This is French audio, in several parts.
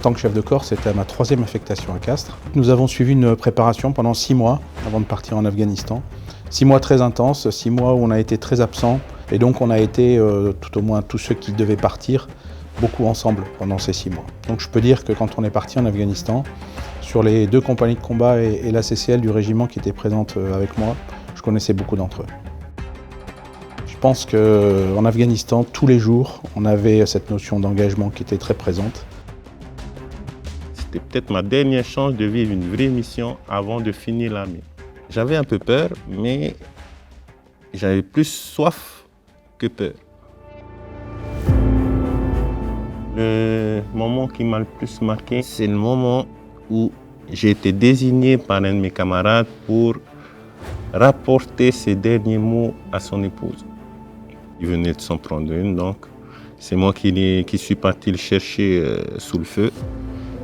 tant que chef de corps, c'était ma 3e affectation à Castres. Nous avons suivi une préparation pendant 6 mois avant de partir en Afghanistan. 6 mois très intenses, 6 mois où on a été très absents. Et donc on a été, tout au moins tous ceux qui devaient partir, beaucoup ensemble pendant ces 6 mois. Donc je peux dire que quand on est parti en Afghanistan, sur les 2 compagnies de combat et la CCL du régiment qui étaient présentes avec moi, je connaissais beaucoup d'entre eux. Je pense qu'en Afghanistan, tous les jours, on avait cette notion d'engagement qui était très présente. C'était peut-être ma dernière chance de vivre une vraie mission avant de finir l'armée. J'avais un peu peur, mais j'avais plus soif que peur. Le moment qui m'a le plus marqué, c'est le moment où j'ai été désigné par un de mes camarades pour rapporter ses derniers mots à son épouse. Il venait de s'en prendre une, donc c'est moi qui suis parti le chercher sous le feu,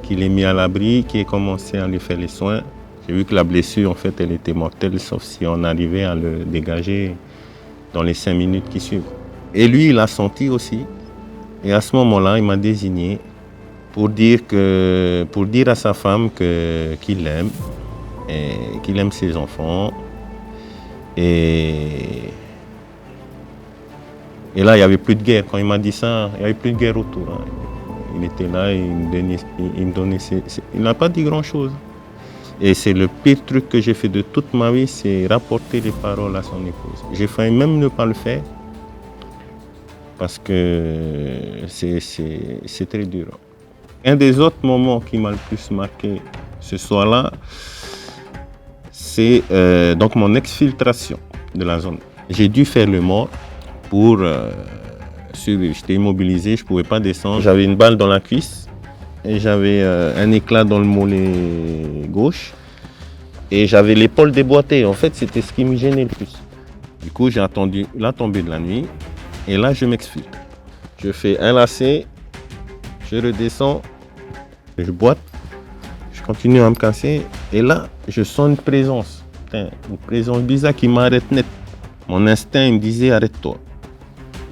qui l'ai mis à l'abri, qui ai commencé à lui faire les soins. J'ai vu que la blessure, en fait, elle était mortelle, sauf si on arrivait à le dégager dans les 5 minutes qui suivent. Et lui, il a senti aussi. Et à ce moment-là, il m'a désigné pour dire à sa femme qu'il l'aime, et qu'il aime ses enfants. Et là, il n'y avait plus de guerre. Quand il m'a dit ça, il n'y avait plus de guerre autour. Hein. Il était là, il me donnait il n'a pas dit grand-chose. Et c'est le pire truc que j'ai fait de toute ma vie, c'est rapporter les paroles à son épouse. J'ai failli même ne pas le faire, parce que c'est très dur. Un des autres moments qui m'a le plus marqué ce soir-là, c'est donc mon exfiltration de la zone. J'ai dû faire le mort pour survivre. J'étais immobilisé, je ne pouvais pas descendre. J'avais une balle dans la cuisse et j'avais un éclat dans le mollet gauche et j'avais l'épaule déboîtée. En fait, c'était ce qui me gênait le plus. Du coup, j'ai attendu la tombée de la nuit et là, je m'exfiltre. Je fais un lacet, je redescends, je boite, je continue à me casser et là, je sens une présence. Une présence bizarre qui m'arrête net. Mon instinct me disait arrête-toi.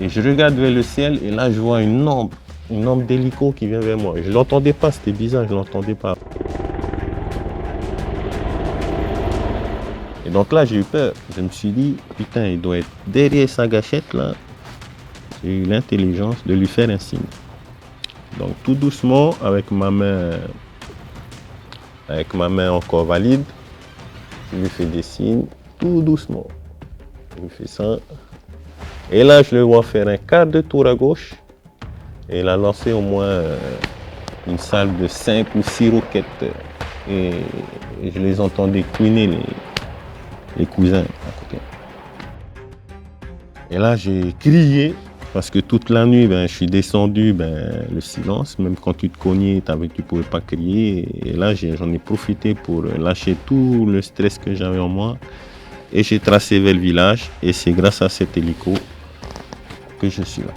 Et je regarde vers le ciel et là je vois une ombre d'hélico qui vient vers moi. Je ne l'entendais pas, c'était bizarre, je ne l'entendais pas. Et donc là j'ai eu peur. Je me suis dit, putain, il doit être derrière sa gâchette là. J'ai eu l'intelligence de lui faire un signe. Donc tout doucement, avec ma main encore valide, je lui fais des signes, tout doucement. Je lui fais ça. Et là, je le vois faire un quart de tour à gauche. Et il a lancé au moins une salve de 5 ou 6 roquettes. Et je les entendais couiner les cousins à côté. Et là, j'ai crié. Parce que toute la nuit, je suis descendu, le silence. Même quand tu te cognais, tu ne pouvais pas crier. Et là, j'en ai profité pour lâcher tout le stress que j'avais en moi. Et j'ai tracé vers le village. Et c'est grâce à cet hélico que je suis là.